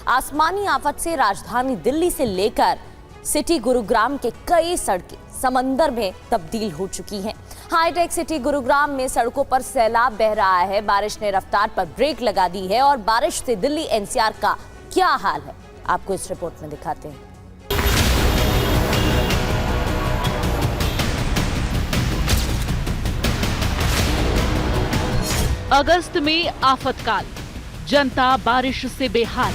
आसमानी आफत से राजधानी दिल्ली से लेकर सिटी गुरुग्राम के कई सड़कें समंदर में तब्दील हो चुकी हैं। हाईटेक सिटी गुरुग्राम में सड़कों पर सैलाब बह रहा है। बारिश ने रफ्तार पर ब्रेक लगा दी है और बारिश से दिल्ली एनसीआर का क्या हाल है, आपको इस रिपोर्ट में दिखाते हैं। अगस्त में आफतकाल, जनता बारिश से बेहाल।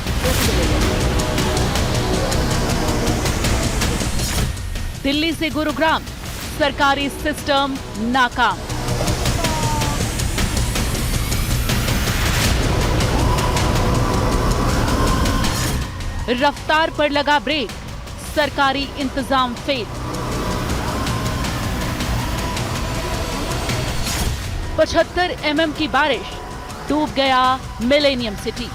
दिल्ली से गुरुग्राम, सरकारी सिस्टम नाकाम। रफ्तार पर लगा ब्रेक, सरकारी इंतजाम फेल। 75 mm की बारिश, डूब गया मिलेनियम सिटी।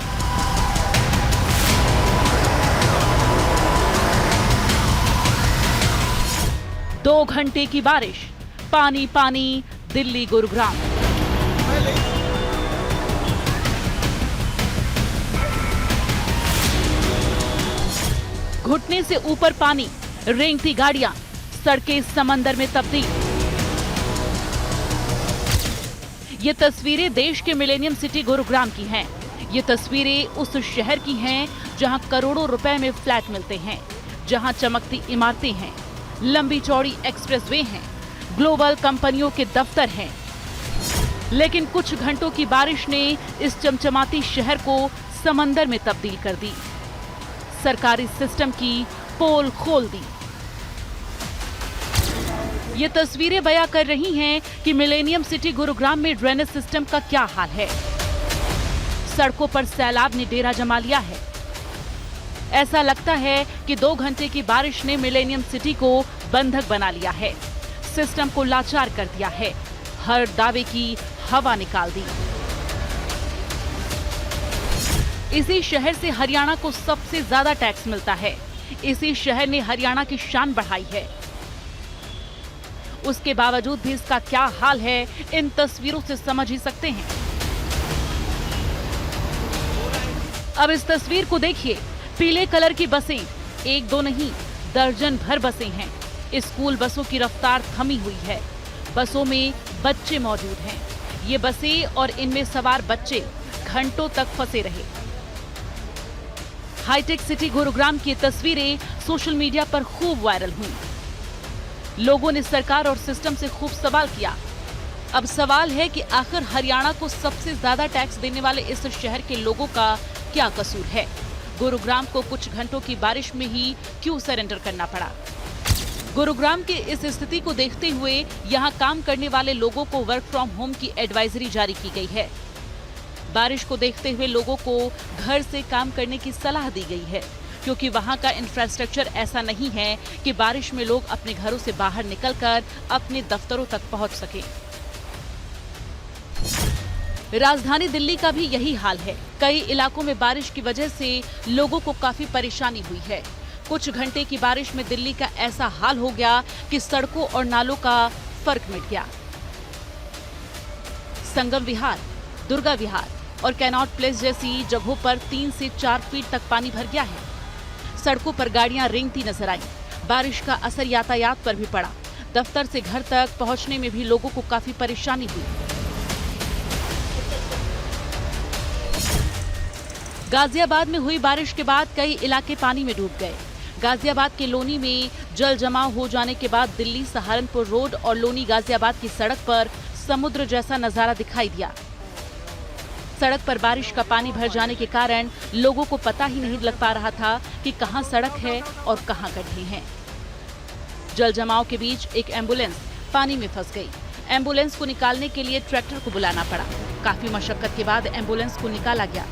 दो घंटे की बारिश, पानी पानी दिल्ली गुरुग्राम। घुटने से ऊपर पानी, रेंगती गाड़ियां, सड़कें समंदर में तब्दील। ये तस्वीरें देश के मिलेनियम सिटी गुरुग्राम की हैं। ये तस्वीरें उस शहर की हैं जहां करोड़ों रुपए में फ्लैट मिलते हैं, जहां चमकती इमारतें हैं, लंबी चौड़ी एक्सप्रेसवे हैं, ग्लोबल कंपनियों के दफ्तर हैं। लेकिन कुछ घंटों की बारिश ने इस चमचमाती शहर को समंदर में तब्दील कर दी, सरकारी सिस्टम की पोल खोल दी। ये तस्वीरें बयां कर रही हैं कि मिलेनियम सिटी गुरुग्राम में ड्रेनेज सिस्टम का क्या हाल है। सड़कों पर सैलाब ने डेरा जमा लिया है। ऐसा लगता है कि 2 घंटे की बारिश ने मिलेनियम सिटी को बंधक बना लिया है, सिस्टम को लाचार कर दिया है, हर दावे की हवा निकाल दी। इसी शहर से हरियाणा को सबसे ज्यादा टैक्स मिलता है। इसी शहर ने हरियाणा की शान बढ़ाई है। उसके बावजूद भी इसका क्या हाल है, इन तस्वीरों से समझ ही सकते हैं। अब इस तस्वीर को देखिए। पीले कलर की बसें, 1-2 नहीं, दर्जन भर बसें हैं। स्कूल बसों की रफ्तार थमी हुई है। बसों में बच्चे मौजूद हैं। ये बसें और इनमें सवार बच्चे घंटों तक फंसे रहे। हाईटेक सिटी गुरुग्राम की तस्वीरें सोशल मीडिया पर खूब वायरल हुई। लोगों ने सरकार और सिस्टम से खूब सवाल किया। अब सवाल है कि आखिर हरियाणा को सबसे ज्यादा टैक्स देने वाले इस शहर के लोगों का क्या कसूर है। गुरुग्राम को कुछ घंटों की बारिश में ही क्यों सरेंडर करना पड़ा। गुरुग्राम की इस स्थिति को देखते हुए यहां काम करने वाले लोगों को वर्क फ्रॉम होम की एडवाइजरी जारी की गई है। बारिश को देखते हुए लोगों को घर से काम करने की सलाह दी गई है, क्योंकि वहां का इंफ्रास्ट्रक्चर ऐसा नहीं है कि बारिश में लोग अपने घरों से बाहर निकलकर अपने दफ्तरों तक पहुंच सकें। राजधानी दिल्ली का भी यही हाल है। कई इलाकों में बारिश की वजह से लोगों को काफी परेशानी हुई है। कुछ घंटे की बारिश में दिल्ली का ऐसा हाल हो गया कि सड़कों और नालों का फर्क मिट गया। संगम विहार, दुर्गा विहार और कैनॉट प्लेस जैसी जगहों पर 3 से 4 फीट तक पानी भर गया है। सड़कों पर गाड़ियां रेंगती नजर आईं। बारिश का असर यातायात पर भी पड़ा। दफ्तर से घर तक पहुंचने में भी लोगों को काफी परेशानी हुई। गाजियाबाद में हुई बारिश के बाद कई इलाके पानी में डूब गए। गाजियाबाद के लोनी में जल जमाव हो जाने के बाद दिल्ली सहारनपुर रोड और लोनी गाजियाबाद की सड़क पर समुद्र जैसा नजारा दिखाई दिया। सड़क पर बारिश का पानी भर जाने के कारण लोगों को पता ही नहीं लग पा रहा था कि कहां सड़क है और कहां गड्ढे हैं। जल जमाव के बीच एक एम्बुलेंस पानी में फंस गई। एम्बुलेंस को निकालने के लिए ट्रैक्टर को बुलाना पड़ा। काफी मशक्कत के बाद एम्बुलेंस को निकाला गया।